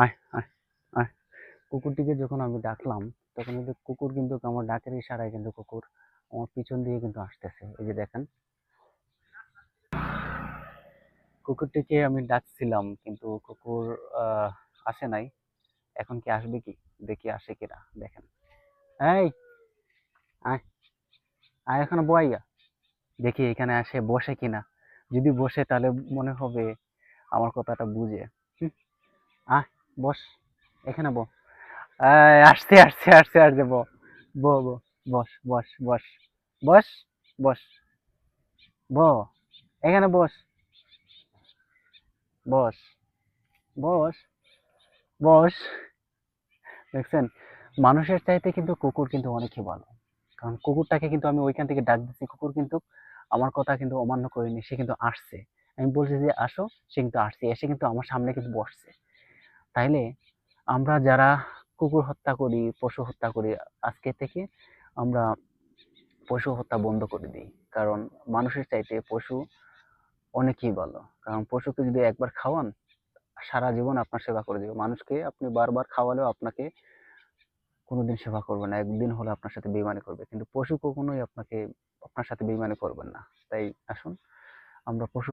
আয় আয় আয়। কুকুরটিকে যখন আমি ডাকলাম তখন কিন্তু কুকুর কিন্তু আমার ডাকের ইশারায় কিন্তু কুকুর আমার পিছন দিয়ে কিন্তু আসতেছে। এই যে দেখেন, কুকুরটিকে আমি ডাকছিলাম কিন্তু কুকুর আসে নাই। এখন কি আসবে কি? দেখি আসে কিনা, দেখেন। এই আয় আয়, এখানে বইয়া দেখি এখানে আসে বসে কিনা। যদি বসে তাহলে মনে হবে আমার কথাটা বুঝে। হুম, আয় বস, এখানে ব। আসছে আসছে আসছে আসছে, ব ব ব, বস বস বস বস বস, ব, এখানে বস, বস বস বস। দেখছেন, মানুষের চাইতে কিন্তু কুকুর কিন্তু অনেকই ভালো। কারণ কুকুরটাকে কিন্তু আমি ওইখান থেকে ডাক দিচ্ছি, কুকুর কিন্তু আমার কথা কিন্তু অমান্য করেনি, সে কিন্তু আসছে। আমি বলছি যে আসো, সে কিন্তু আসছে, এসে কিন্তু আমার সামনে কিন্তু বসছে। তাইলে আমরা যারা কুকুর হত্যা করি, পশু হত্যা করি, আজকে থেকে আমরা পশু হত্যা বন্ধ করে দিই। কারণ মানুষের চাইতে পশু অনেকই ভালো। কারণ পশুকে যদি একবার খাওয়ান, সারা জীবন আপনার সেবা করে দিবে। মানুষকে আপনি বারবার খাওয়ালেও আপনাকে কোনোদিন সেবা করবে না, একদিন হলে আপনার সাথে বেইমানি করবে। কিন্তু পশু কখনোই আপনার সাথে বেইমানি করবেন না। তাই আসুন আমরা পশু